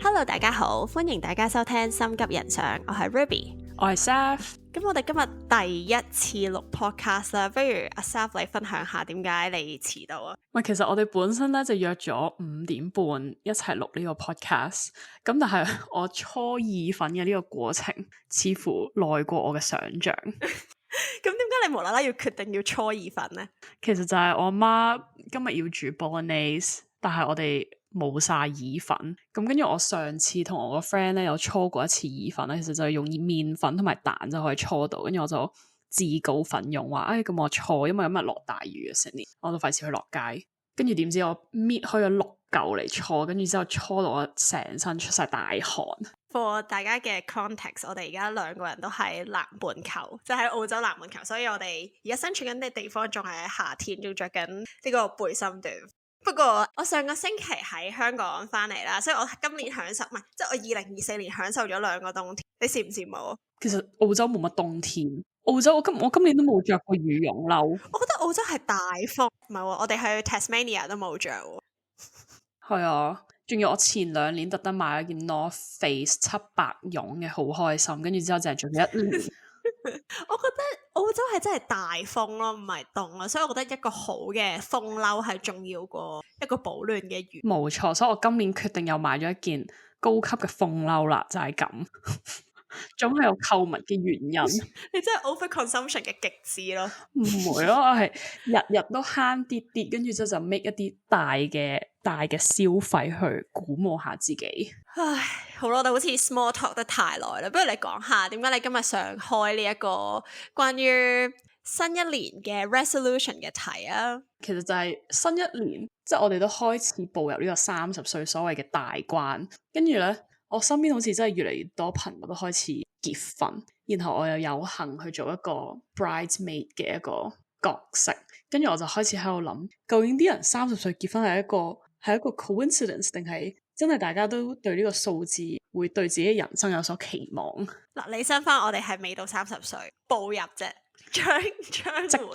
Hello，大家好，歡迎大家收聽心急人上，我係 Ruby， 我係 Saf。咁我哋今日第一次錄 podcast 啦，不如阿 Saf 你分享下點解你遲到啊？喂，其實我哋本身咧就約咗5點半一齊錄呢個 podcast，咁但係我搓意粉嘅呢個過程似乎耐過我嘅想像。咁點解你無啦啦要決定要搓意粉呢？其實就係我媽今日要煮 bolognese， 但係我哋冇晒意粉，咁跟住我上次同我個 friend 咧有搓過一次意粉咧，其實就係用麵粉同埋蛋就可以搓到，跟住我就自告奮勇話，咁我搓，因為今日落大雨嘅成年，我都費事去落街，跟住點知我搣開咗6嚿嚟搓，跟住之後搓到我成身出晒大汗。For 大家嘅 context，我哋而家2個人都喺南半球，即係喺澳洲南半球，所以我哋而家身處緊嘅地方仲係喺夏天，仲着緊呢個背心短。不過我上個星期喺香港翻嚟啦，所以我今年享受，唔係，即係我2024年享受咗2個冬天，你羨唔羨慕啊？其實澳洲冇乜冬天，澳洲我今年都冇着過羽絨褸。我覺得澳洲係大風，唔係喎，我哋去 Tasmania 都冇着喎。係啊，仲要我前2年特登買咗件 North Face 700絨嘅，好開心，跟住之後就係着咗1年。我覺得澳洲係真係大風咯，唔係凍咯，所以我覺得一個好嘅風褸係重要過一個保暖嘅羽。冇錯，所以我今年決定又買咗一件高級嘅風褸啦，就係咁。總係有購物嘅原因。你真係 overconsumption 嘅極致咯。唔會咯，我係日日都慳啲啲，跟住之後就 make 一啲大嘅消費去鼓舞下自己。唉，好咯，我哋好似 small talk 得太耐啦，不如你講下點解你今日想開呢一個關於新一年嘅 resolution 嘅題啊？其實就係新一年，即係我哋都開始步入呢個30歲所謂嘅大關，跟住咧，我身邊好似真係越嚟越多朋友都開始結婚，然後我又有幸去做一個 bridesmaid 嘅一個角色，跟住我就開始喺度諗，究竟啲人30歲結婚係一個 coincidence 定係真係大家都對呢個數字會對自己人生有所期望？嗱，你身翻我哋係未到30歲，步入啫，即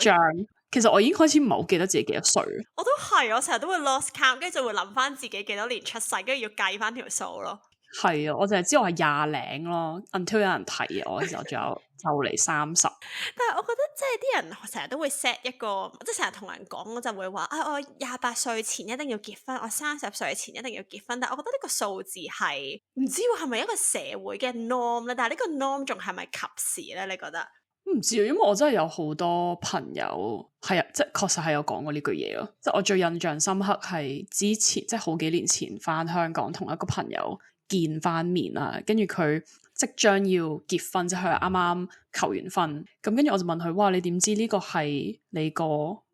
將。其實我已經開始唔係好記得自己幾多歲。我都係，我成日都會 lost count，跟住就會諗翻自己幾多年出世，跟住要計翻條數咯。係啊，我淨係知我係20零咯 ，until 有人提我嘅時候，仲有就嚟30。但係我覺得即係啲人成日都會 set 一個，即係成日同人講，我就會話我28歲前一定要結婚，我30歲前一定要結婚。但係我覺得呢個數字係唔知係咪一個社會嘅 norm 咧？但係呢個 norm 仲係咪及時咧？你覺得？唔知啊，因為我真係有好多朋友係啊，即係確實係有講過呢句嘢咯。即係我最印象深刻係之前，即係好幾年前翻香港同一個朋友見翻面啊，跟住佢即將要結婚，即係佢啱啱求完婚，咁跟住我就問佢：哇，你點知呢個係你個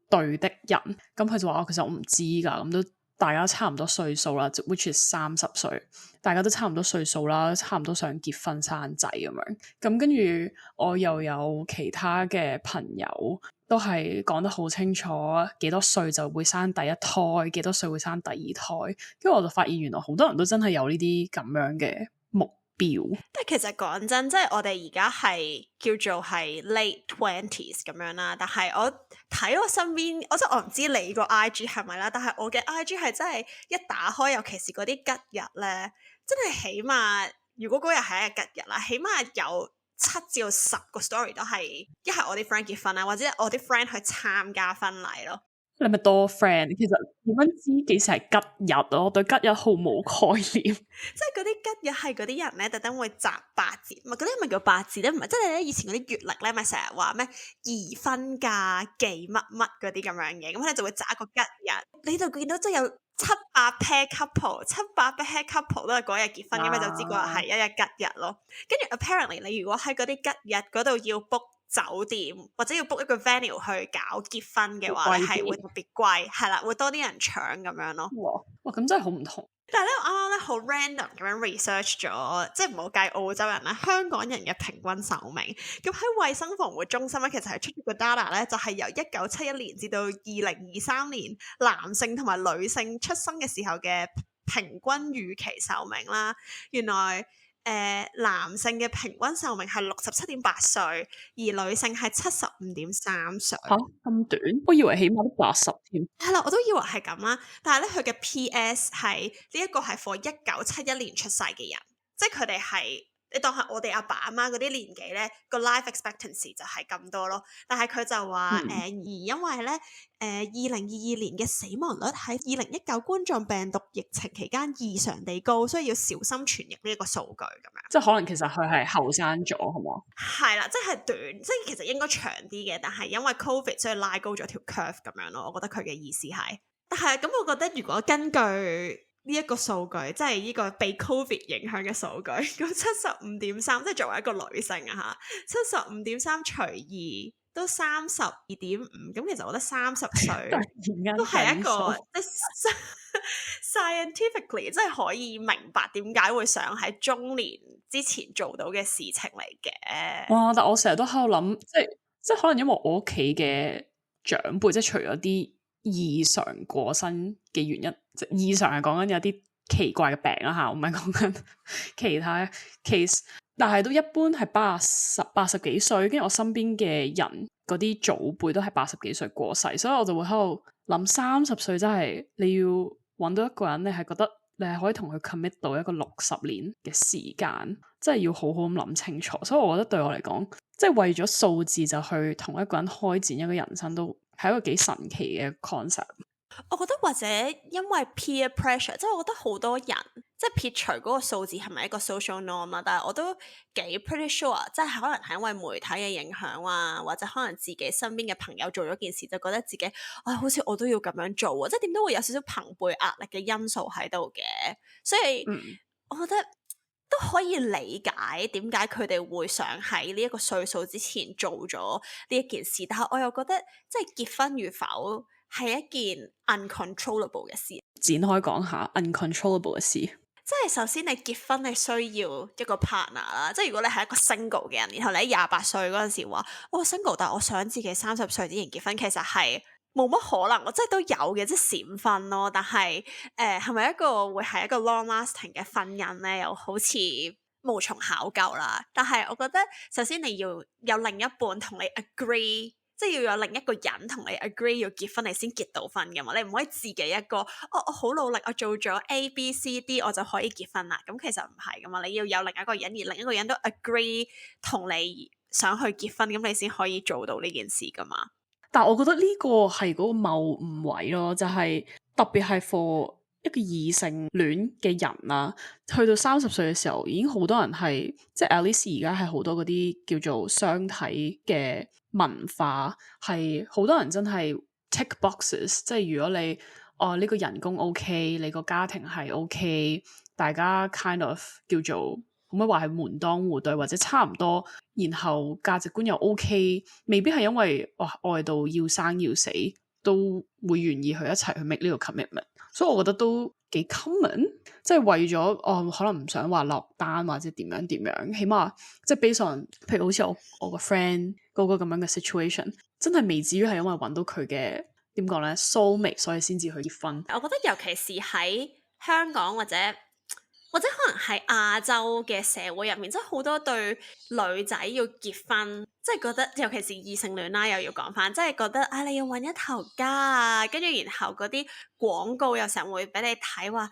對的人？咁佢就話：其實我唔知㗎，咁都大家差唔多歲數啦 ，which is 30歲，大家都差唔多歲數啦，差唔多想結婚生仔咁樣。咁跟住我又有其他嘅朋友都係講得好清楚，幾多歲就會生第一胎，幾多歲會生第二胎。跟住我就發現原來好多人都真係有呢啲咁樣嘅目標。但係其實講真，即係我哋而家係叫做係 late 20s 咁樣啦。但係我睇我身邊，我唔知你個 IG 係咪啦，但係我嘅 IG 係真係一打開，尤其是嗰啲吉日咧，真係起碼如果嗰日係一個吉日啦，起碼有7至到10個 story 都係一係我啲 friend 結婚啦，或者我啲 friend 去參加婚禮咯。你咪多 friend？其實點樣知幾時係吉日啊？我對吉日毫無概念。即係嗰啲吉日係嗰啲人咧，特登會擇八字，唔係嗰啲咪叫八字咧？唔係即係咧以前嗰啲月曆咧，咪成日話咩宜婚嫁忌乜乜嗰啲咁樣嘅，咁佢哋就會擇一個吉日，你就見到即係有700 pair couple 都係嗰日結婚，咁你就知嗰日係一日吉日咯。跟住 apparently 你如果喺嗰啲吉日嗰度要 book酒店或者要 book 一個 venue 去搞結婚嘅話，係會特別貴，係啦，會多啲人搶咁樣咯。哇，咁真係好唔同。但係咧，我啱啱咧好 random 咁樣 research 咗，即係唔好計澳洲人啦，香港人嘅平均壽命。咁喺衛生防護中心咧，其實係出咗個 data 咧，就係由1971年至到2023年，男性同埋女性出生嘅時候嘅平均預期壽命啦。原來男性嘅平均壽命係67.8歲，而女性係75.3歲。嚇咁短？我以為起碼都80添。係啦，我都以為係咁啦，但係咧佢嘅 PS 係呢一個係 for 1971年出世嘅人，即係佢哋係你當係我哋阿爸阿媽嗰啲年紀咧，個 life expectancy 就係咁多咯。但係佢就話而因為咧2022年嘅死亡率喺2019冠狀病毒疫情期間異常地高，所以要小心傳譯呢一個數據咁樣。即係可能其實佢係後生咗，係嘛？係啦，即係短，即係其實應該長啲嘅，但係因為 Covid 所以拉高咗條 curve 咁樣咯。我覺得佢嘅意思係，但係咁，我覺得如果根據呢一個數據，即係呢個被 Covid 影響嘅數據，咁75.3，即係作為一個女性啊嚇，75.3除2都32.5，咁其實我覺得30歲都係一個即係 scientifically 即係可以明白點解會想喺中年之前做到嘅事情嚟嘅。哇！但我成日都喺度諗，即係可能因為我屋企嘅長輩，即係除咗啲異常過身嘅原因，即係異常係講緊有啲奇怪嘅病啦嚇，我唔係講緊其他 case，但係都一般係80幾歲，跟住我身邊嘅人嗰啲祖輩都係80幾歲過世，所以我就會喺度諗30歲真係你要揾到一個人，你係覺得你係可以同佢 commit 到一個60年嘅時間，真係要好好咁諗清楚。所以我覺得對我嚟講，即係為咗數字就去同一個人開展一個人生，都係一個幾神奇嘅 concept。我覺得或者因為 peer pressure，即係我覺得好多人即係撇除嗰個數字係咪一個 social norm 啦，但係我都幾 pretty sure，即係可能係因為媒體嘅影響啊，或者可能自己身邊嘅朋友做咗件事，就覺得自己好似我都要咁樣做啊，即係點都會有少少朋輩壓力嘅因素喺度嘅，所以我覺得都可以理解點解佢哋會想喺呢一個歲數之前做咗呢一件事，但係我又覺得即係結婚與否係一件 uncontrollable 嘅事。展開講下 uncontrollable 嘅事，即係首先你結婚你需要一個 partner 啦，即係如果你係一個 single 嘅人，然後你喺28歲嗰陣時話我 single，但係我想自己30歲之前結婚，其實係冇乜可能，我即係都有嘅，即係閃婚咯。但係係咪一個會係一個 long lasting 嘅婚姻咧？又好似無從考究啦。但係我覺得首先你要有另一半同你 agree。即係要有另一個人同你 agree 要結婚，你先結到婚㗎嘛？你唔可以自己一個，我好努力，我做咗 A、B、C、D，我就可以結婚啦。咁其實唔係㗎嘛，你要有另一個人，而另一個人都 agree 同你想去結婚，咁你先可以做到呢件事㗎嘛。但係我覺得呢個係嗰個謬誤位咯，就係特別係 for一個異性戀嘅人啦，去到30歲嘅時候，已經好多人係即係 at least 而家係好多嗰啲叫做雙體嘅文化，係好多人真係 tick boxes， 即係如果你呢個人工 OK， 你個家庭係 OK， 大家 kind of 叫做可唔可以話係門當戶對或者差唔多，然後價值觀又 OK， 未必係因為愛到要生要死都會願意去一齊去 make 呢個 commitment， 所以我覺得都幾 common， 即係為咗可能唔想話落單或者點樣，起碼即係 based on，譬如好似我個 friend 嗰個咁樣嘅 situation， 真係未至於係因為揾到佢嘅點講咧 soulmate， 所以先至去結婚。我覺得尤其是喺香港或者可能係亞洲嘅社會入面，即係好多對女仔要結婚，即係覺得尤其是異性戀啦，又要講翻，即係覺得你要揾一頭家啊，跟住然後嗰啲廣告又成日會俾你睇話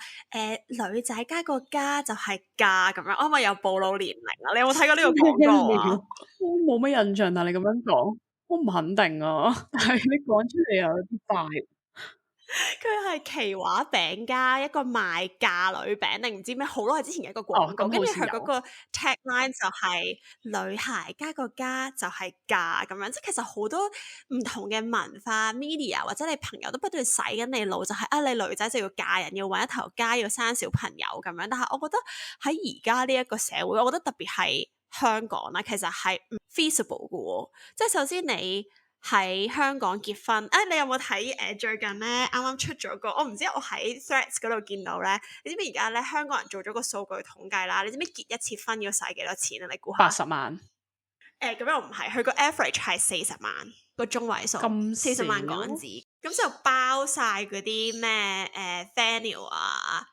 女仔加個家就係嫁咁樣，我咪又暴露年齡啊！你有冇睇過呢個廣告啊？我冇乜印象，但係你咁樣講，我唔肯定啊。但係你講出嚟又有啲快。佢係奇華餅家一個賣嫁女餅定唔知咩，好耐之前嘅一個廣告，跟住佢嗰個 tagline 就係女孩加個家就係嫁咁樣，即係其實好多唔同嘅文化 media 或者你朋友都不斷洗緊你腦，就係你女仔就要嫁人，要搵一頭家，要生小朋友咁樣。但係我覺得喺而家呢一個社會，我覺得特別係香港啦，其實係唔 feasible 嘅喎，即係首先你喺香港結婚，你有冇睇最近咧啱啱出咗個，我唔知我喺 Threads 嗰度見到咧，你知唔知而家咧香港人做咗個數據統計啦？你知唔知結一次婚要使幾多錢啊？你估下？80萬。咁又唔係，佢個 average 係40萬個中位數，40萬港紙，咁就包晒嗰啲咩venue啊、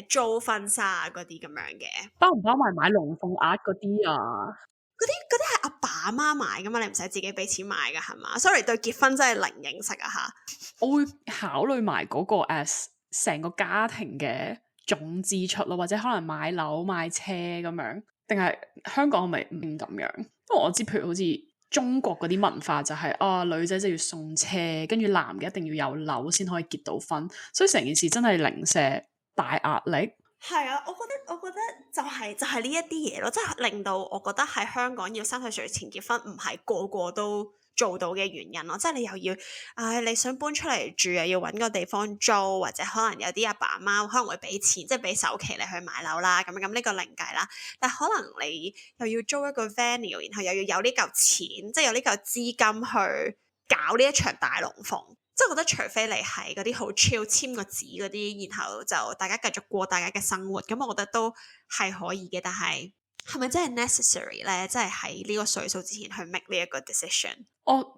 租婚紗啊嗰啲咁樣嘅。包唔包埋買龍鳳鈪嗰啲啊？嗰啲係阿爸阿媽買噶嘛，你唔使自己俾錢買噶係嘛？Sorry，對結婚真係零認識啊嚇。我會考慮埋嗰個 as 成個家庭嘅總支出咯，或者可能買樓買車咁樣，定係香港係咪唔咁樣？因為我知譬如好似中國嗰啲文化就係、女仔就要送車，跟住男嘅一定要有樓先可以結到婚，所以成件事真係零舍大壓力。係啊，我覺得就係呢一啲嘢咯，即係令到我覺得喺香港要30歲前結婚唔係個個都做到嘅原因咯，即係你又要你想搬出嚟住啊，要揾個地方租，或者可能有啲阿爸阿媽可能會俾錢，即係俾首期你去買樓啦，咁呢個另計啦。但可能你又要租一個 venue，然後又要有呢嚿錢，即係有呢嚿資金去搞呢一場大龍鳳。即係我覺得，除非你係嗰啲好 chill 簽個紙嗰啲，然後就大家繼續過大家嘅生活，咁我覺得都係可以嘅。但係係咪真係 necessary 咧？即係喺呢個歲數之前去 make 呢一個 decision？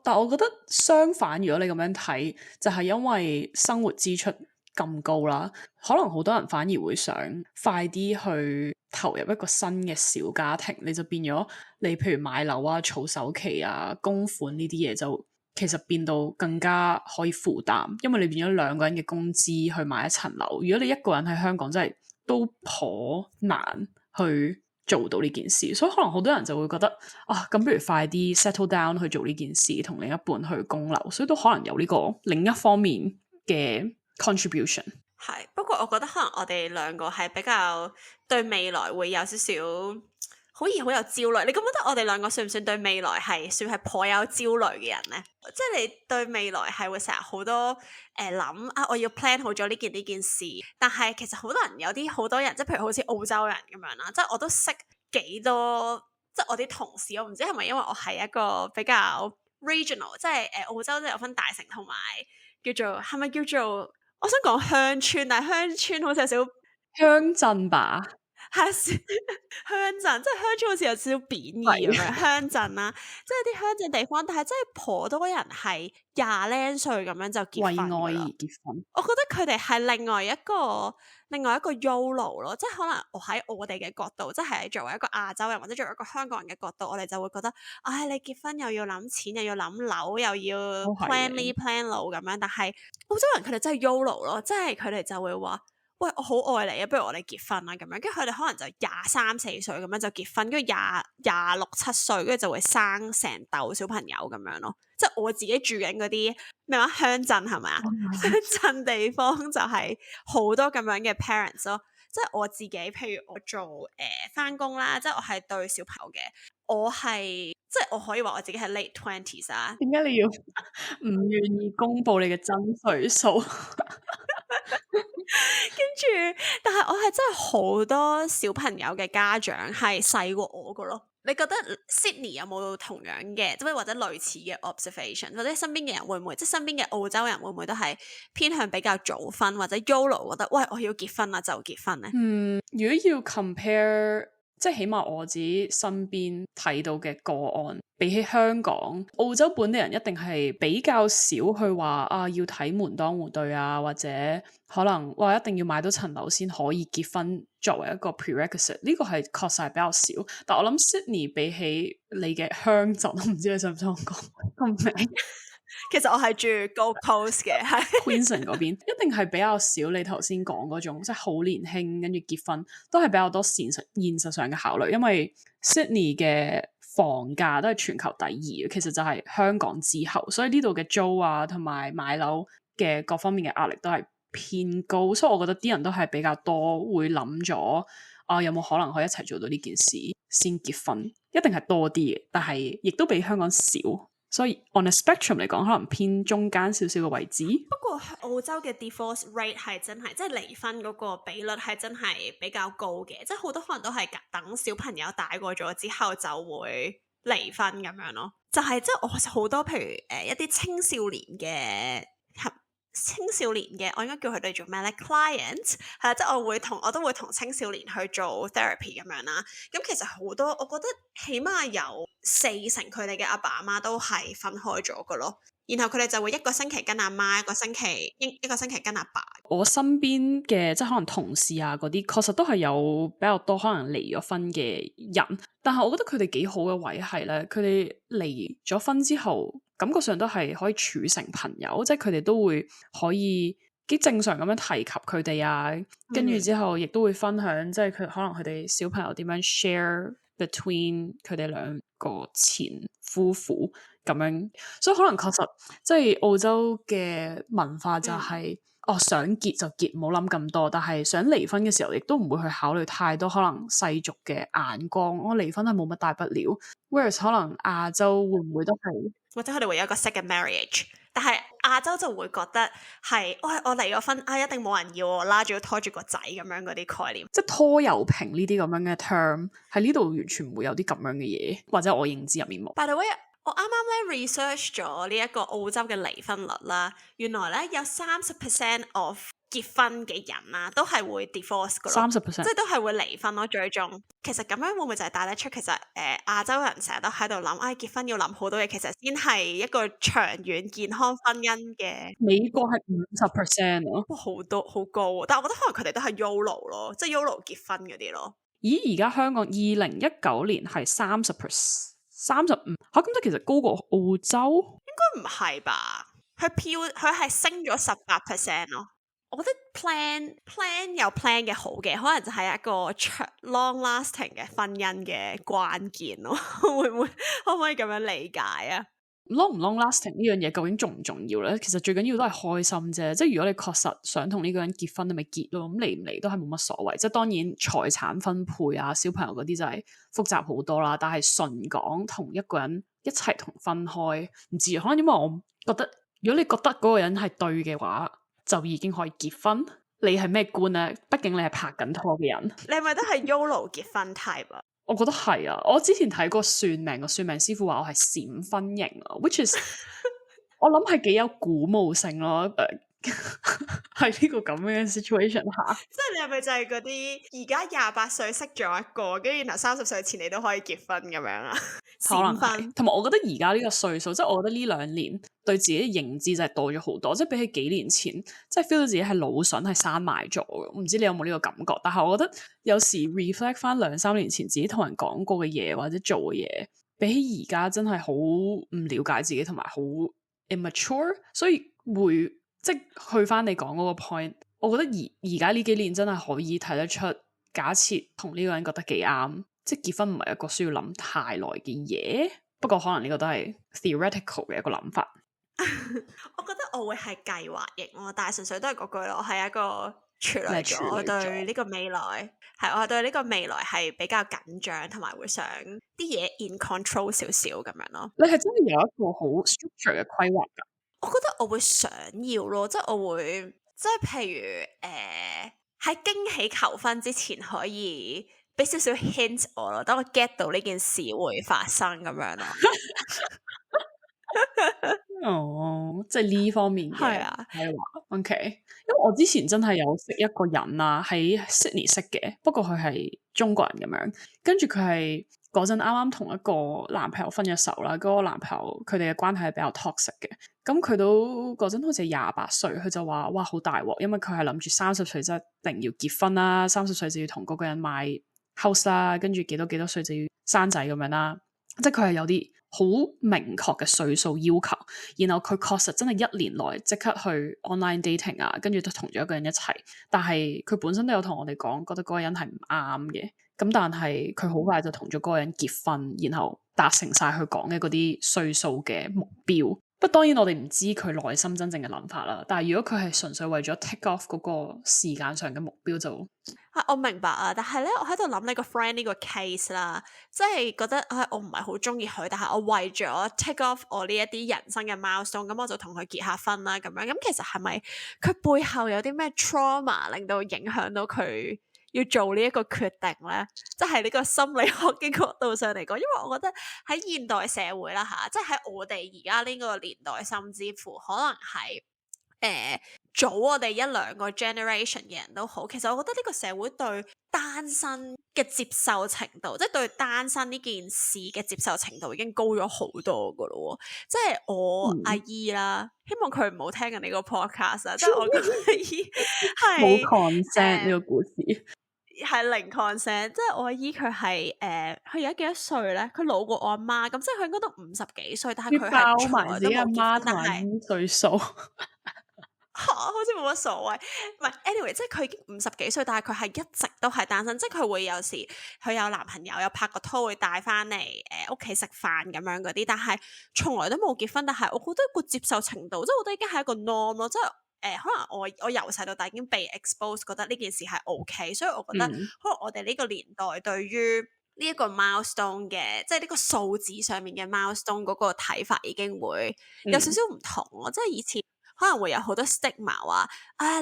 但我覺得相反，如果你咁樣睇，就係因為生活支出咁高啦，可能好多人反而會想快啲去投入一個新嘅小家庭，你就變咗你譬如買樓啊、儲首期啊、供款呢啲嘢就其實變到更加可以負擔，因為你變咗兩個人嘅工資去買一層樓。如果你一個人喺香港，真係都頗難去做到呢件事，所以可能好多人就會覺得咁不如快啲 settle down 去做呢件事，同另一半去供樓，所以都可能有呢個另一方面嘅 contribution。係，不過我覺得可能我哋兩個係比較對未來會有少少好有焦慮。你覺唔覺得我哋兩個算唔算對未來係算係頗有焦慮嘅人呢？即係你對未來係會成日好多諗我要 plan 好咗呢件事，但係其實好多人好多人，即係譬如好似澳洲人咁樣啦，即係我都識幾多，即係我啲同事，我唔知係咪因為我係一個比較 regional， 即係澳洲即係有分大城同埋係咪叫做我想講鄉村，但係鄉村好似有少少鄉鎮吧。係鄉鎮，即係鄉村好似有少少貶義咁樣。鄉鎮啦，即係啲鄉鎮地方，但係真係頗多人係20零歲咁樣就結婚㗎啦。為愛而結婚，我覺得佢哋係另外一個 YOLO 咯，即係可能喺我哋嘅角度，即係作為一個亞洲人或者作為一個香港人嘅角度，我哋就會覺得，你結婚又要諗錢，又要諗樓，又要 plan 呢 plan 路咁樣。但係澳洲人佢哋真係 YOLO 咯，即係佢哋就會話，喂，我好愛你啊，不如我哋結婚啦咁樣。跟住佢哋可能就23、24歲咁樣就結婚，跟住26、27歲，跟住就會生成竇小朋友咁樣咯。即係我自己住緊嗰啲咩話鄉鎮係咪啊？鄉鎮地方就係好多咁樣嘅 parents 咯。即係我自己，譬如我做返工啦，即係我係對小朋友嘅，即係我可以話我自己係 late 20s 啊。點解你要唔願意公布你嘅真歲數？跟住，但係我係真係好多小朋友嘅家長係細過我個咯。你覺得 Sydney 有冇同樣嘅，即係或者類似嘅 observation，或者身邊嘅人會唔會，即係身邊嘅澳洲人會唔會都係偏向比較早婚或者 YOLO， 覺得喂我要結婚啦就結婚呢？如果要 compare， 即係起碼我自己身邊睇到嘅個案，比起香港，澳洲本地人一定係比較少去話要睇門當戶對啊，或者可能一定要買到層樓先可以結婚作為一個 prerequisite， 呢個係確實係比較少。但我諗 Sydney 比起你嘅鄉鎮，我唔知你想唔想講個名？其實我係住 Gold Coast 嘅，係 Queensland 嗰邊一定係比較少你頭先講嗰種即係好年輕跟住結婚，都係比較多現實上嘅考慮，因為 Sydney 嘅房價都係全球第二，其實就係香港之後，所以呢度嘅租啊同埋買樓嘅各方面嘅壓力都係偏高，所以我覺得啲人都係比較多會諗咗有冇可能可以一齊做到呢件事先結婚，一定係多啲嘅，但係亦都比香港少。所以 on a spectrum 嚟講，可能偏中間少少嘅位置。不過澳洲嘅 divorce rate 係真係，即係離婚嗰個比率係真係比較高嘅，即係好多可能都係等小朋友大個咗之後就會離婚咁樣咯。就係即係我好多譬如一啲青少年嘅，我應該叫佢哋做咩咧 ？client 係啦，即係我都會同青少年去做 therapy 咁樣啦。咁其實好多，我覺得起碼有40%佢哋嘅阿爸阿媽都係分開咗㗎咯。然後佢哋就會一個星期跟阿媽，一個星期跟阿爸。我身邊嘅即係可能同事啊嗰啲，確實都係有比較多可能離咗婚嘅人，但係我覺得佢哋幾好嘅位係咧，佢哋離咗婚之後，感覺上都係可以處成朋友，即係佢哋都會可以幾正常咁樣提及佢哋啊，跟住之後亦都會分享，即係佢可能佢哋小朋友點樣 share between 佢哋兩個前夫婦咁樣，所以可能確實即係澳洲嘅文化就係、想結就結，唔好諗咁多，但係想離婚嘅時候，亦都唔會去考慮太多可能世俗嘅眼光。我離婚係冇乜大不了，whereas 可能亞洲會唔會都係，或者佢哋會有一個 second marriage，但係亞洲就會覺得係，我離咗婚啊，一定冇人要我啦，仲要拖住個仔咁樣嗰啲概念，即係拖油瓶呢啲咁樣嘅 term 喺呢度完全唔會有啲咁樣嘅嘢，或者我認知入面冇。By the way，我啱啱咧 research 咗呢一個澳洲嘅離婚率啦，原來咧有30% of 結婚嘅人啊，都係會 divorce 噶咯30%，即係都係會離婚咯。最終其實咁樣會唔會就係帶得出其實亞洲人成日都喺度諗，結婚要諗好多嘢，其實先係一個長遠健康婚姻嘅。美國係50%啊！哇，好多好高喎！但係我覺得可能佢哋都係 YOLO 咯，即係 YOLO 結婚嗰啲咯。咦？而家香港2019年係30%。35嚇，咁即係其實高過澳洲，應該唔係吧？佢係升咗18% 咯。我覺得 plan 有 plan 嘅好嘅，可能就係一個長 long lasting 嘅婚姻嘅關鍵咯。可唔可以咁樣理解啊long 唔 long lasting 呢樣嘢究竟重唔重要咧？其實最緊要都係開心啫。即係如果你確實想同呢個人結婚，你咪結咯。咁離唔離都係冇乜所謂。即係當然財產分配啊、小朋友嗰啲就係複雜好多啦。但係純講同一個人一齊同分開，唔知可能因為我覺得，如果你覺得嗰個人係對嘅話，就已經可以結婚。你係咩觀咧？畢竟你係拍緊拖嘅人，你係咪都係 YOLO 結婚 type 啊？我覺得係啊，我之前睇過算命，個算命師傅話我係閃婚型啊，which is 我諗係幾有鼓舞性咯。喺呢個咁樣嘅 situation 下，即係你係咪就係嗰啲而家28歲識咗一個，跟住然後30歲前你都可以結婚咁樣啊？可能係。同埋我覺得而家呢個歲數，即係我覺得呢2年對自己嘅認知就係多咗好多，即係比起幾年前，即係 feel 到自己係腦筍係生埋咗嘅。唔知你有冇呢個感覺？但係我覺得有時 reflect 翻2-3年前自己同人講過嘅嘢或者做嘅嘢，比起而家真係好唔了解自己，同埋好 immature， 所以會。即係去翻你講嗰個 point，我覺得而家呢幾年真係可以睇得出，假設同呢個人覺得幾啱，即係結婚唔係一個需要諗太耐嘅嘢。不過可能呢個都係 theoretical 嘅一個諗法。我覺得我會係計劃型咯，但係純粹都係嗰句咯，我係一個處女座，我對呢個未來係比較緊張，同埋會想啲嘢 in control 少少咁樣咯。你係真係有一個好 structure 嘅規劃㗎？我覺得我會想要咯，即係我會，即係譬如喺驚喜求婚之前可以俾少少 hint 我咯，等我 get 到呢件事會發生咁樣咯。哦，即係呢方面嘅係啊，係話 OK。因為我之前真係有識一個人啦，喺 Sydney 識嘅，不過佢係中國人咁樣，跟住佢係嗰陣啱啱同一個男朋友分咗手啦，嗰個男朋友佢哋嘅關係係比較 toxic 嘅，咁佢都嗰陣好似28歲，佢就話哇好大鑊，因為佢係諗住30歲就一定要結婚啦，30歲就要同嗰個人買 house 啦，跟住幾多歲就要生仔咁樣啦，即係佢係有啲好明確嘅歲數要求，然後佢確實真係1年內即刻去 online dating 啊，跟住都同咗一個人一齊，但係佢本身都有同我哋講，覺得嗰個人係唔啱嘅，咁但係佢好快就同咗嗰個人結婚，然後達成晒佢講嘅嗰啲歲數嘅目標。不過當然我哋唔知佢內心真正嘅諗法啦，但係如果佢係純粹為咗 take off 嗰個時間上嘅目標就我明白啊，但係咧我喺度諗你個 friend 呢個 case 啦，即係覺得我唔係好中意佢，但係我為咗 take off 我呢一啲人生嘅 milestone，咁我就同佢結下婚啦咁樣，咁其實係咪佢背後有啲咩 trauma 令到影響到佢要做呢一個決定咧？即係呢個心理學嘅角度上嚟講，因為我覺得喺現代社會啦吓，即係喺我哋而家呢個年代，甚至乎可能係早我哋1-2個 generation 嘅人都好，其實我覺得呢個社會對單單身嘅接受程度，即係對單身呢件事嘅接受程度已經高咗好多噶咯喎。即係我阿姨啦，希望佢唔好聽緊呢個 podcast 啊。即係我個阿姨係冇 consent 呢個故事。係零 consent，即係我阿姨佢係佢而家幾多歲咧？佢老過我阿媽，咁即係佢應該都50幾歲，但係佢係從來都冇結婚，但係歲數好似冇乜所謂。唔係 anyway，即係佢已經50幾歲，但係佢係一直都係單身，即係佢會有時佢有男朋友，有拍過拖，會帶翻嚟屋企食飯咁樣嗰啲，但係從來都冇結婚。但係我覺得個接受程度，即係我覺得已經係一個 norm 咯，即係。可能我由細到大已經被 expose，覺得呢件事係 OK，所以我覺得可能我哋呢個年代對於呢一個 milestone 嘅，即係呢個數字上面嘅 milestone 嗰個睇法已經會有少少唔同咯。即係以前可能會有好多 stigma 話，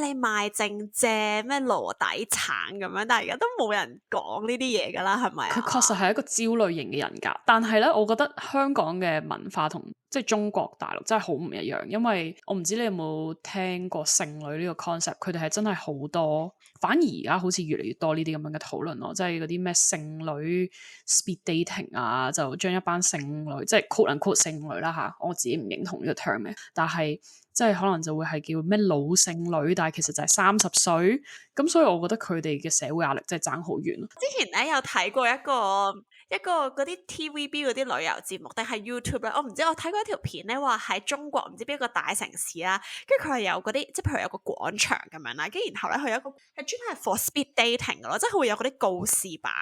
你賣剩蔗咩籮底橙咁樣，但係而家都冇人講呢啲嘢㗎啦，係咪啊？佢確實係一個焦慮型嘅人格，但係咧，我覺得香港嘅文化同即係中國大陸真係好唔一樣，因為我唔知你有冇聽過剩女呢個 concept，佢哋係真係好多，反而而家好似越嚟越多呢啲咁樣嘅討論咯，即係嗰啲咩剩女 speed dating 啊，就將一班剩女即係 quote unquote 剩女啦嚇，我自己唔認同呢個 term 嘅，但係即係可能就會係叫咩老剩女，但係其實就係30歲，咁所以我覺得佢哋嘅社會壓力真係爭好遠。之前咧有睇過一個嗰啲 TVB 嗰啲旅遊節目定係 YouTube 咧，我唔知，我睇過一條片咧，話喺中國唔知邊一個大城市啦，跟住佢係有嗰啲，即係譬如有個廣場咁樣啦，跟住然後咧佢有一個係專係 for speed dating 嘅咯，即係佢會有嗰啲告示板，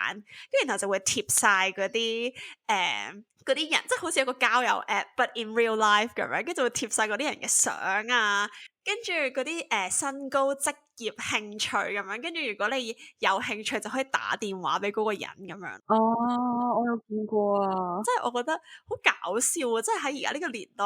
跟住然後就會貼晒嗰啲嗰啲人，即係好似有個交友 app，but in real life 咁樣，跟住就會貼晒嗰啲人嘅相啊，跟住嗰啲身高、職業、興趣咁樣，跟住如果你有興趣就可以打電話俾嗰個人咁樣。哦，我有見過啊，即係我覺得好搞笑啊！即係喺而家呢個年代，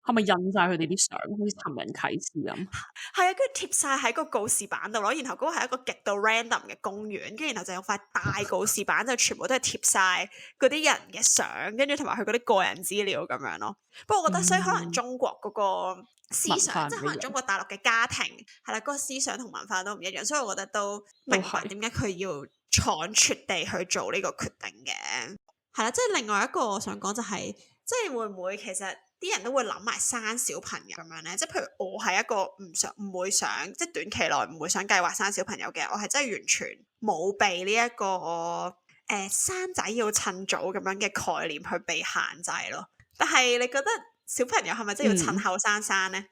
係咪印晒佢哋啲相，好似尋人啟事咁？係啊，跟住貼晒喺個告示板度咯。然後嗰個係一個極度 random 嘅公園，跟住然後就有塊大告示板，就全部都係貼晒嗰啲人嘅相，跟住同埋佢嗰啲個人資料咁樣咯。不過我覺得，所以可能中國嗰個思想，即係可能中國大陸嘅家庭係啦，嗰個思想同文化都唔一樣，所以我覺得都明白點解佢要倉促地去做呢個決定嘅。係啦，即係另外一個我想講就係，即係會唔會其實啲人都會諗埋生小朋友咁樣咧？即係譬如我係一個唔會想，即係短期內唔會想計劃生小朋友嘅，我係真係完全冇被呢一個生仔要趁早咁樣嘅概念去被限制咯。但係你覺得小朋友係咪真係要趁後生生咧？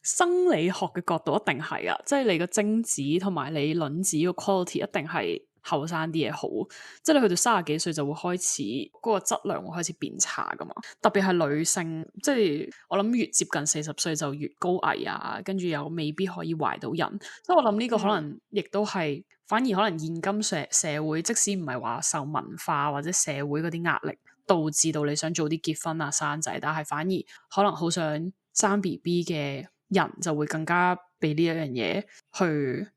生理學嘅角度一定係啊，即係你個精子同埋你卵子個 quality 一定係後生啲嘢好，即係你去到30幾歲就會開始嗰個質量會開始變差噶嘛，特別係女性，即係我諗越接近40歲就越高危啊，跟住又未必可以懷到人，所以我諗呢個可能亦都係反而可能現今社會，即使唔係話受文化或者社會嗰啲壓力導致到你想早啲結婚啊生仔，但係反而可能好想生 BB 嘅人就會更加被呢一樣嘢去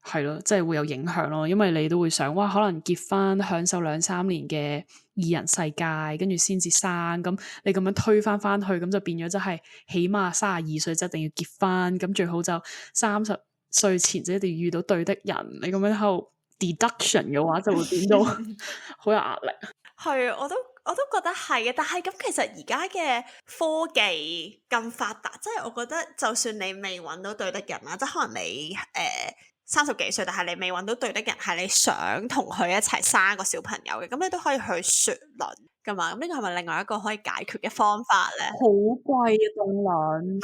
係咯，即係會有影響咯，因為你都會想哇，可能結婚享受2-3年嘅二人世界，跟住先至生，咁你咁樣推翻去，咁就變咗就係起碼32歲就一定要結婚，咁最好就30歲前就一定要遇到對的人，你咁樣喺度 deduction 嘅話，就會變到好有壓力。係，我都覺得係嘅，但係咁其實而家嘅科技咁發達，即係我覺得就算你未揾到對的人啦，即係可能你30幾歲，但係你未揾到對的人，係你想同佢一齊生個小朋友嘅，咁你都可以去説論噶嘛。咁呢個係咪另外一個可以解決嘅方法咧？好貴啊，凍卵，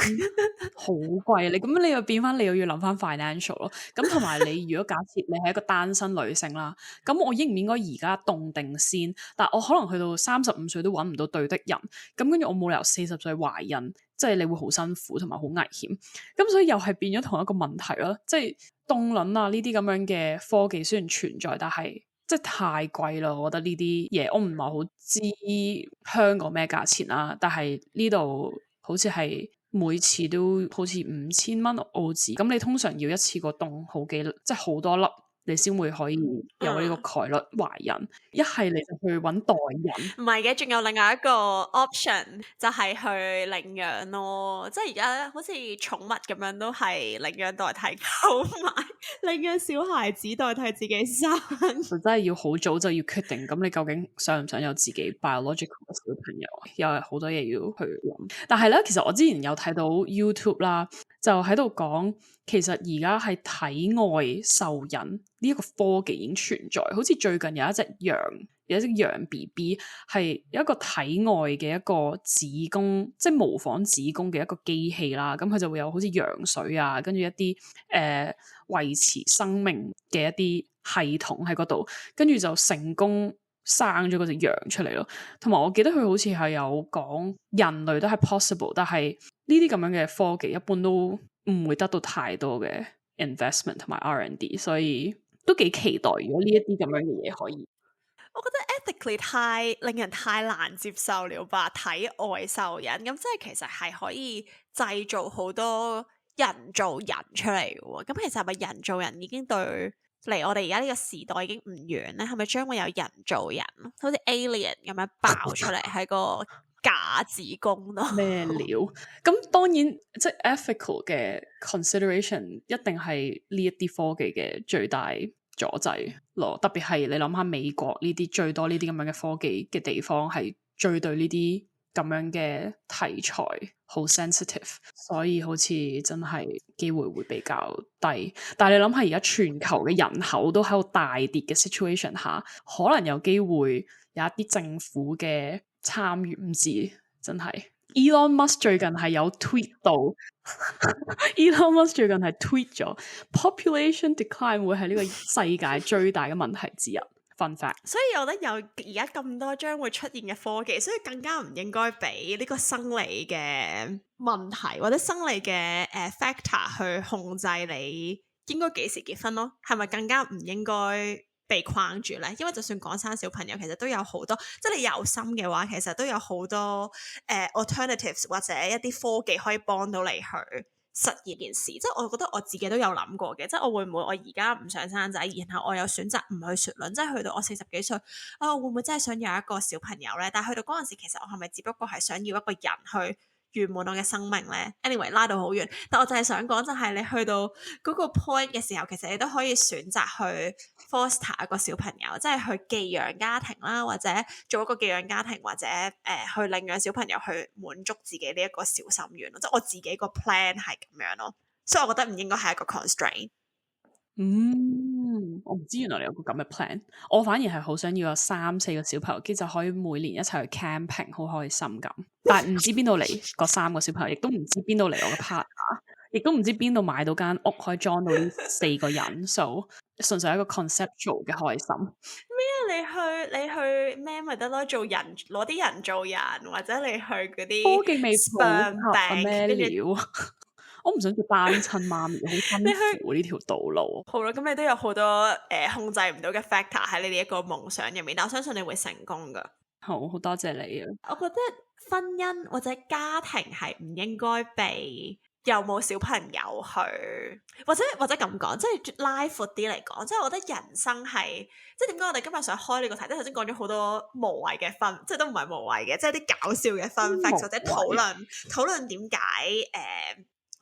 好貴。你咁樣你又變翻，你又要諗翻 financial 咯。咁同埋你如果假設你係一個單身女性啦，咁我應唔應該而家凍定先？但我可能去到35歲都揾唔到對的人，咁跟住我冇理由40歲懷孕，即係你會好辛苦同埋好危險。咁所以又係變咗同一個問題咯，即係凍卵啊呢啲咁樣嘅科技雖然存在，但係即係太貴啦。我覺得呢啲嘢我唔係好知香港咩價錢啦，但係呢度好似係每次都好似5000蚊澳紙，咁你通常要一次過凍好幾粒，即係好多粒，你先會可以有呢個概率懷孕。一係你就去揾代孕，唔係嘅，仲有另外一個 option 就係去領養咯。即係而家好似寵物咁樣都係領養代替購買。領養小孩子代替自己生。就真係要好早就要決定，咁你究竟想唔想有自己 biological 嘅小朋友？又係好多嘢要去諗。但係咧，其實我之前有睇到 YouTube 啦，就喺度講，其實而家係體外受孕呢一個科技已經存在。好似最近有一隻羊，有一隻羊 BB 係一個體外嘅一個子宮，即係模仿子宮嘅一個機器啦。咁佢就會有好似羊水啊，跟住一啲維持生命嘅一啲系統喺嗰度，跟住就成功生咗嗰隻羊出嚟咯。同埋我記得佢好似係有講人類都係 possible， 但係呢啲咁樣嘅科技一般都唔會得到太多嘅 investment 同埋 R&D， 所以都幾期待如果呢一啲咁樣嘅嘢可以。我覺得 ethically 太令人太難接受了吧，體外受孕咁即係其實係可以製造好多人造人出嚟嘅喎，咁其實係咪人造人已經對離我哋而家呢個時代已經唔遠咧？係咪將會有人造人，好似 alien 咁樣爆出嚟喺個假子宮度？咩料？咁當然即係 ethical 嘅 consideration 一定係呢一啲科技嘅最大阻滯咯。特別係你諗下美國呢啲最多呢啲咁樣嘅科技嘅地方，係最對呢啲咁樣嘅題材好 sensitive， 所以好似真係機會會比較低。但係你諗下而家全球嘅人口都喺度大跌嘅 situation 下，可能有機會有一啲政府嘅參與，唔知真係。Elon Musk 最近係有 tweet 到，Elon Musk 最近係 tweet 咗 population decline 會係呢個世界最大嘅問題之一。Fun fact。所以我覺得有而家咁多將會出現嘅科技，所以更加唔應該俾呢個生理嘅問題或者生理嘅factor 去控制你應該幾時結婚咯？係咪更加唔應該被框住咧？因為就算講生小朋友，其實都有好多，即係你有心嘅話，其實都有好多alternatives 或者一啲科技可以幫到你去實現件事。即係我覺得我自己都有諗過嘅，即係我會唔會我而家唔想生仔，然後我又選擇唔去雪卵，即係去到我40幾歲啊，我會唔會真係想有一個小朋友咧？但係去到嗰陣時，其實我係咪只不過係想要一個人去圓滿我嘅生命咧 ？Anyway 拉到好遠，但我就係想講，就係你去到嗰個 point 嘅時候，其實你都可以選擇去 foster 一個小朋友，即係去寄養家庭啦，或者做一個寄養家庭，或者去領養小朋友去滿足自己呢一個小心願咯。即係我自己個 plan 係咁樣咯，所以我覺得唔應該係一個 constraint。我唔知原來你有個咁嘅 plan， 我反而係好想要有3、4個小朋友，跟住就可以每年一齊去 camping， 好開心咁。但係唔知邊度嚟嗰3個小朋友，亦都唔知邊度嚟我嘅 partner， 亦都唔知邊度買到間屋可以裝到呢4個人，so 純粹係一個 conceptual 嘅開心。咩啊？你去咩咪得咯？做人攞啲人做人，或者你去嗰啲科技未普及咩料？我唔想做單親媽咪，好辛苦呢條道路。好啦，咁你都有好多控制唔到嘅 factor 喺你哋一個夢想入面，但我相信你會成功噶。好多謝你啊！我覺得婚姻或者家庭係唔應該被有冇小朋友去，或者咁講，即係拉闊啲嚟講，即係我覺得人生係，即係點解我哋今日想開呢個題，即係頭先講咗好多無謂嘅分，即係都唔係無謂嘅，即係啲搞笑嘅分 fact 或者討論點解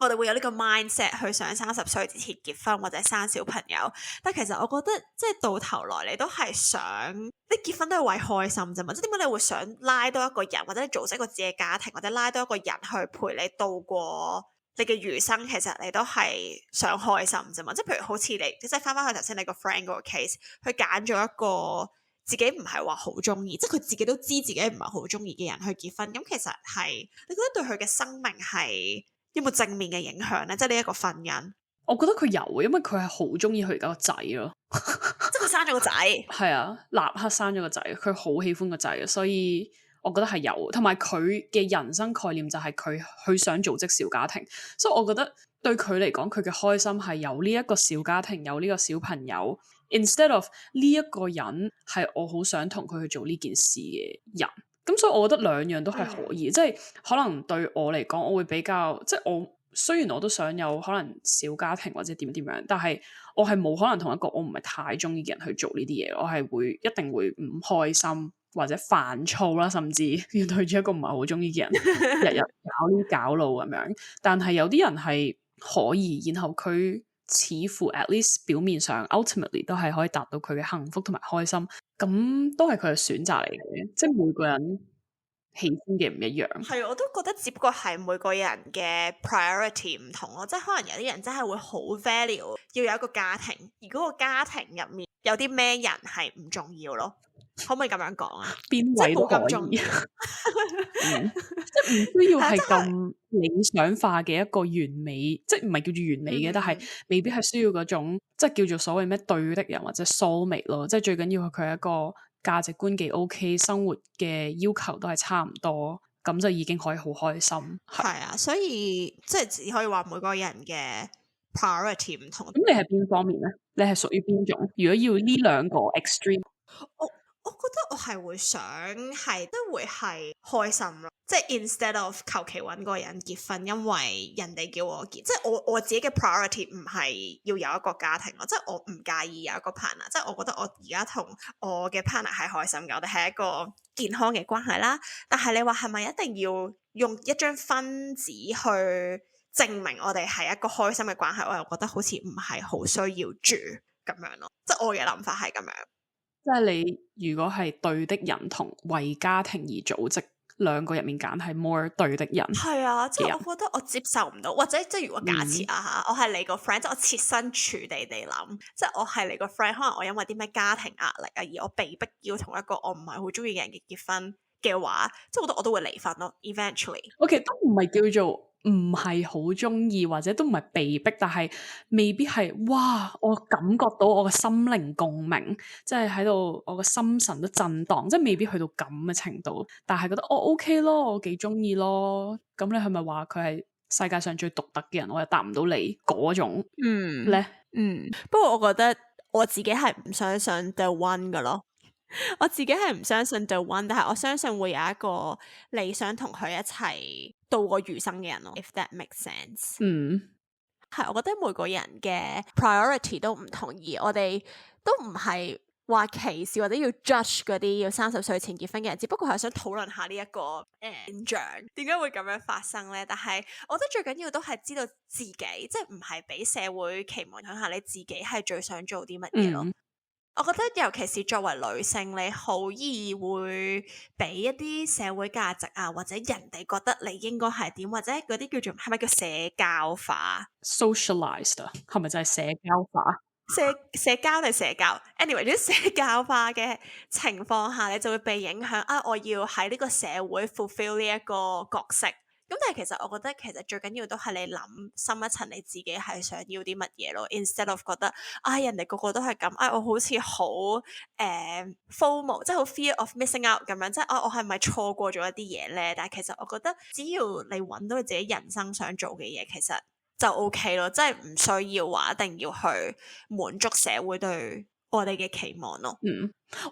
我哋會有呢個 mindset 去想30歲之前結婚或者生小朋友，但其實我覺得即係到頭來你都係想，你結婚都係為開心啫嘛，即係點解你會想拉多一個人或者你組織一個自己嘅家庭或者拉多一個人去陪你度過你嘅餘生，其實你都係想開心啫嘛，即係譬如好似你即係翻去頭先你個 friend 嗰個 case，佢揀咗一個自己唔係話好中意，即係佢自己都知自己唔係好中意嘅人去結婚，咁其實係你覺得對佢嘅生命係有冇正面嘅影響咧？即係呢一個婚姻，我覺得佢有，因為佢係好中意佢而家個仔咯，即係佢生咗個仔，係啊，立刻生咗個仔，佢好喜歡個仔，所以我覺得係有，同埋佢嘅人生概念就係佢想組織小家庭，所以我覺得對佢嚟講，佢嘅開心係有呢一個小家庭，有呢個小朋友 ，instead of 呢一個人係我好想同佢去做呢件事嘅人。咁所以我覺得兩樣都係可以，即係可能對我嚟講，我會比較，即係我雖然我都想有可能小家庭或者點樣，但係我係冇可能同一個我唔係太中意嘅人去做呢啲嘢，我係一定會唔開心或者煩躁啦，甚至要對住一個唔係好中意嘅人日日搞呢搞路咁樣。但係有啲人係可以，然後佢似乎 at least 表面上 ultimately 都係可以達到佢嘅幸福同埋開心，咁都係佢嘅選擇嚟嘅，即係每個人喜歡嘅唔一樣。係，我都覺得只不過係每個人嘅 priority 唔同咯，即係可能有啲人真係會好 value 要有一個家庭，而嗰個家庭入面有啲咩人係唔重要咯，可唔可以咁樣講啊？邊位都可以，即係唔需要係咁理想化嘅一個完美，即係唔係叫做完美嘅，但係未必係需要嗰種即係叫做所謂咩對的人或者 soulmate 咯，即係最緊要佢係一個價值觀幾 OK， 生活嘅要求都係差唔多，咁就已經可以好開心。係啊，所以即係只可以話每個人嘅 priority 唔同。咁你係邊方面咧？你係屬於邊種？如果要呢兩個 extreme，我覺得我係會想係都會係開心咯，即係 instead of 求其揾個人結婚，因為人哋叫我結，即係我自己嘅 priority 唔係要有一個家庭咯，即係我唔介意有一個 partner，即係我覺得我而家同我嘅 partner 係開心嘅，我哋係一個健康嘅關係啦。但係你話係咪一定要用一張分紙去證明我哋係一個開心嘅關係？我又覺得好似唔係好需要住咁樣咯，即係我嘅諗法係咁樣。即係你如果係對的人同為家庭而組織，兩個入面揀係 more 對的人。係啊，即係我覺得我接受唔到，或者即係如果假設啊嚇，我係你個 friend，即係我設身處地地諗，即係我係你個 friend，可能我因為啲咩家庭壓力啊，而我被逼要同一個我唔係好中意嘅人結婚嘅話，即係我覺得我都會離婚咯。Eventually， OK， 都唔係叫做唔係好中意，或者都唔係被逼，但係未必係哇！我感覺到我嘅心靈共鳴，即係喺度我嘅心神都震盪，即係未必去到咁嘅程度。但係覺得OK 咯，我幾中意咯。咁你係咪話佢係世界上最獨特嘅人？我又答唔到你嗰種咧。不過我覺得我自己係唔相信 the one 噶咯。我自己係唔相信 the one， 但係我相信會有一個你想同佢一齊度過餘生嘅人咯。If that makes sense。係，我覺得每個人嘅 priority 都唔同，而我哋都唔係話歧視或者要 judge 嗰啲要30歲前結婚嘅人，只不過係想討論下呢一個現象，點解會咁樣發生呢？但係我覺得最緊要都係知道自己，即係唔係俾社會期望響下你自己係最想做啲乜嘢咯。我覺得尤其是作為女性，你好易會俾一啲社會價值啊，或者人哋覺得你應該係點，或者嗰啲叫做係咪叫社交化 socialized 啊，係咪就係社交化？社交定社交 ？anyway，啲社交化嘅情況下，你就會被影響啊！我要喺呢個社會 fulfill 呢一個角色。咁但係其實我覺得其實最緊要都係你諗深一層，你自己係想要啲乜嘢咯。Instead of 覺得人哋個個都係咁，我好似好FOMO，即係好 fear of missing out 咁樣，即係我係咪錯過咗一啲嘢咧？但係其實我覺得只要你揾到你自己人生想做嘅嘢，其實就 OK 咯，即係唔需要話一定要去滿足社會對我哋嘅期望咯。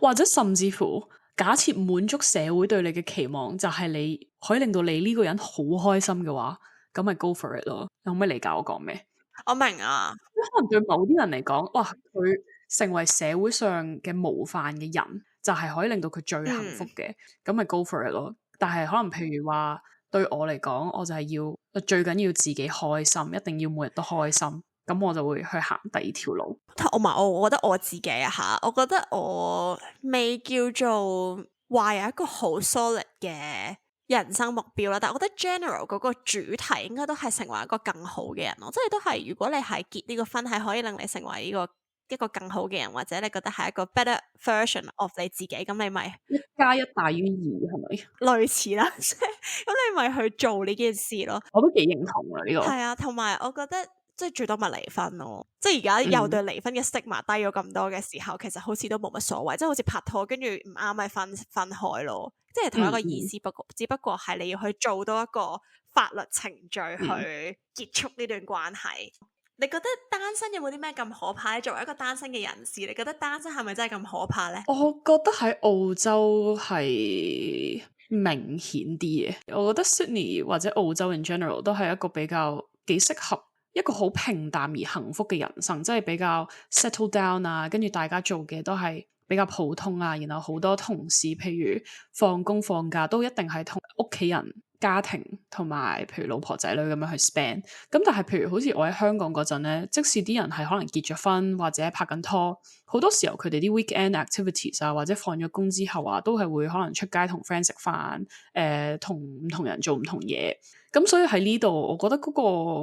或者甚至乎假設滿足社會對你嘅期望就係你可以令到你呢個人好開心嘅話，咁咪 go for it 咯。你可唔可以理解我講咩？我明啊，可能對某啲人嚟講，哇，佢成為社會上嘅模範嘅人，就係可以令到佢最幸福嘅，咁咪 go for it 咯。但係可能譬如話對我嚟講，我就係要最緊要自己開心，一定要每日都開心，咁我就會去行第二條路。我覺得我自己啊，我覺得我未叫做話有一個好 solid 嘅人生目標啦，但係我覺得 general 嗰個主題應該都係成為一個更好嘅人咯，即係都係如果你係結呢個婚係可以令你成為呢個一個更好嘅人，或者你覺得係一個 better version of 你自己，咁你咪1+1大於2係咪？類似啦，咁你咪去做呢件事咯。我都幾認同啊呢個。係啊，同埋我覺得即係最多咪離婚咯，即係而家又對離婚嘅 stigma 低咗咁多嘅時候，其實好似都冇乜所謂，即係好似拍拖跟住唔啱咪分開咯，即係同一個意思。不過只不過係你要去做多一個法律程序去結束呢段關係。你覺得單身有冇啲咩咁可怕咧？作為一個單身嘅人士，你覺得單身係咪真係咁可怕咧？我覺得喺澳洲係明顯啲嘅。我覺得 Sydney 或者澳洲 in general 都係一個比較幾適合一個好平淡而幸福嘅人生，即係比較 settle down 啊，跟住大家做嘅都係比較普通啊，然後好多同事譬如放工放假都一定係同屋企人家庭同埋譬如老婆仔女咁樣去 spend。咁但係譬如好似我喺香港嗰陣咧，即使啲人係可能結咗婚或者拍緊拖，好多時候佢哋啲 weekend activities 啊，或者放咗工之後啊，都係會可能出街同 friend 食飯，同唔同人做唔同嘢。咁所以喺呢度，我覺得嗰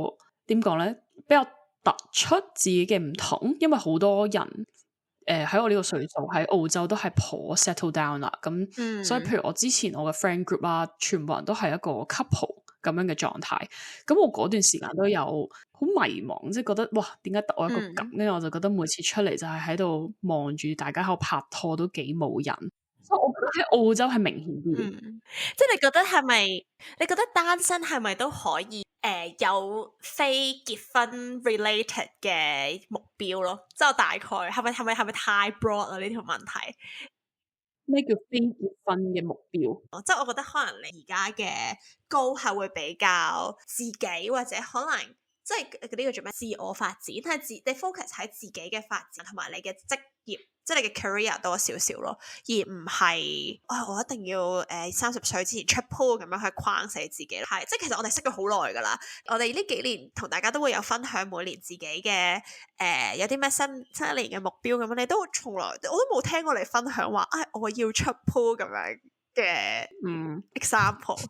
個點講咧，比較突出自己嘅唔同，因為好多人喺我呢個歲數喺澳洲都係頗 settle down 啦。咁所以譬如我之前我嘅 friend group 啦，全部人都係一個 couple 咁樣嘅狀態。咁我嗰段時間都有好迷茫，即係覺得哇，點解得我一個咁？跟住我就覺得每次出嚟就係喺度望住大家喺度拍拖都幾冇癮。所以我覺得喺澳洲係明顯啲。即係你覺得係咪？你覺得單身係咪都可以有非結婚 related 嘅目標咯？即係我大概係咪太 broad 啦呢條問題？咩叫非結婚嘅目標？即係我覺得可能你而家嘅 goal 係會比較自己，或者可能即係嗰啲叫做咩自我發展，係你 focus 喺自己嘅發展同埋你嘅職業，即係你嘅 career 多少少咯，而唔係我一定要30歲之前出 pool 咁樣去框死自己。係即係其實我哋識咗好耐噶啦，我哋呢幾年同大家都會有分享每年自己嘅有啲咩新一年嘅目標咁樣，你都從來我都冇聽過你分享話我要出 pool 咁樣嘅example。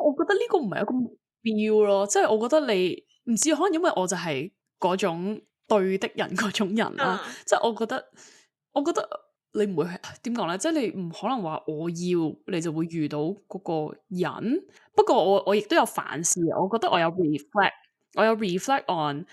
我覺得呢個唔係一個目標咯，即係我覺得你唔知，可能因為我就係嗰種對的人嗰種人啦。即係我覺得你唔會係點講咧，即係你唔可能話我要你就會遇到嗰個人。不過我亦都有反思，我覺得我有 reflect on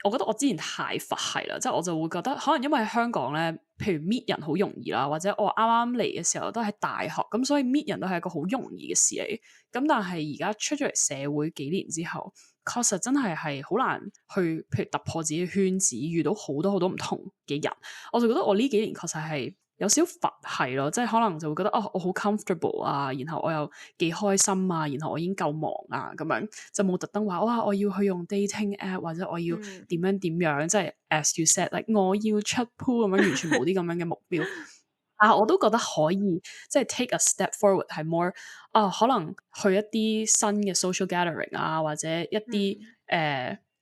我覺得我之前太佛系啦，即係我就會覺得可能因為喺香港咧，譬如 meet 人好容易啦，或者我啱啱嚟嘅時候都喺大學，咁所以 meet 人都係一個好容易嘅事嚟。咁但係而家出咗嚟社會幾年之後，確實真係好難去譬如突破自己嘅圈子，遇到好多好多唔同嘅人。我就覺得我呢幾年確實係有少少佛系咯，即係可能就會覺得我好 comfortable 啊，然後我又幾開心啊，然後我已經夠忙啊，咁樣就冇特登話哇我要去用 dating app 或者我要點樣點樣，即係 as you said like 我要出 pool 咁樣，完全冇啲咁樣嘅目標。我都覺得可以即係 take a step forward 係 more 可能去一啲新嘅 social gathering 啊，或者一啲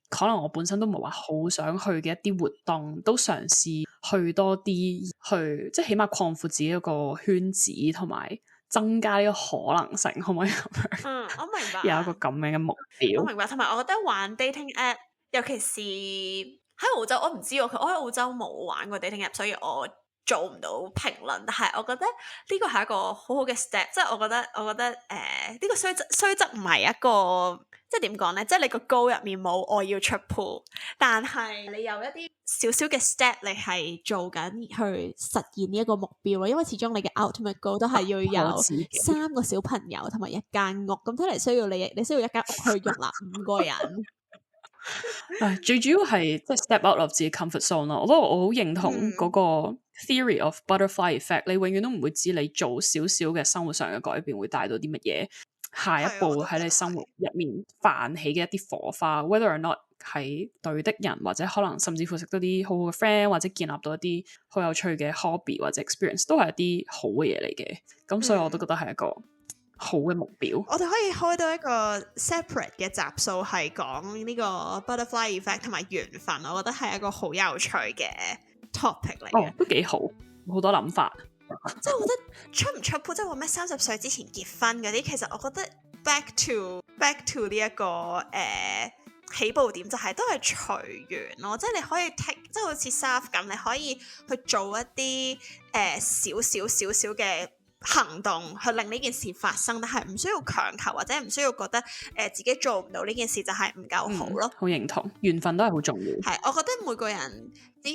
可能我本身都唔係話好想去嘅一啲活動，都嘗試去多啲，去即係起碼擴闊自己一個圈子，同埋增加呢個可能性，可唔可以咁樣？我明白。有一個咁樣嘅目標。我明白，同埋我覺得玩 dating app，尤其是喺澳洲，我唔知我喺澳洲冇玩過 dating app，所以我做唔到評論。但係我覺得呢個係一個好好嘅 step，即係我覺得呢個雖則唔係一個。即係點講咧？即係你個 goal 入面冇我要出 pool，但係你有一啲少少嘅 step，你係做緊去實現呢一個目標咯。因為始終你嘅 ultimate goal 都係要有3個小朋友同埋一間屋，咁睇嚟需要你需要一間屋去容納5個人。最主要係即係 step out of 自己 comfort zone 咯。我覺得我好認同嗰個 theory of butterfly effect。你永遠都唔會知你做少少嘅生活上嘅改變會帶到啲乜嘢。下一步喺你生活入面泛起嘅一啲火花 whether or not 係對的人，或者可能甚至乎識到啲好好嘅 friend， 或者建立到一啲好有趣嘅 hobby 或者 experience， 都係一啲好嘅嘢嚟嘅。咁所以我都覺得係一個好嘅目標。我哋可以開到一個 separate 嘅集數係講呢個 butterfly effect 同埋緣分，我覺得係一個好有趣嘅 topic 嚟嘅。都幾好，好多諗法。即係我覺得出唔出 pool，即係話咩30歲之前結婚嗰啲，其實我覺得 back to 呢一個起步點就係都係隨緣咯。即係你可以 take， 即係好似 Saf 咁，你可以去做一啲少少嘅行動去令呢件事發生，但係唔需要強求，或者唔需要覺得自己做唔到呢件事就係唔夠好咯。好認同，緣分都係好重要。係，我覺得每個人只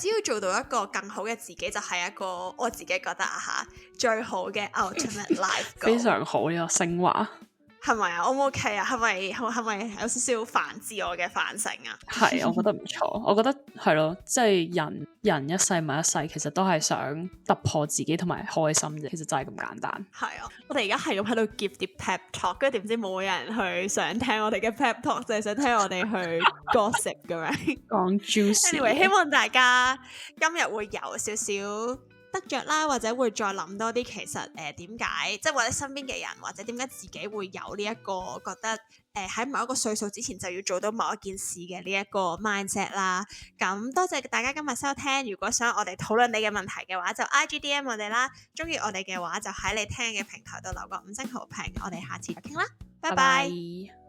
要做到一個更好嘅自己，就係一個我自己覺得最好嘅 ultimate life goal。非常好呢個升華。係咪啊？ O 唔 OK 啊？係咪有少少反自我嘅反省啊？係，我覺得唔錯。我覺得係咯，即係人一世物一世，其實都係想突破自己同埋開心啫。其實就係咁簡單。係啊，我哋而家係咁喺度 give 啲 pep talk， 跟住點知冇人去想聽我哋嘅 pep talk， 就係想聽我哋去 gossip 咁樣講 juicy。Anyway， 希望大家今日會有少少得着啦，或者會再諗多啲其實點解，即係或者身邊嘅人，或者點解自己會有呢一個覺得喺某一個歲數之前就要做到某一件事嘅呢一個 mindset 啦。咁多謝大家今日收聽，如果想我哋討論你嘅問題嘅話，就 IGDM 我哋啦。中意我哋嘅話，就喺你聽嘅平台度留個5星好評。我哋下次再傾啦，拜拜。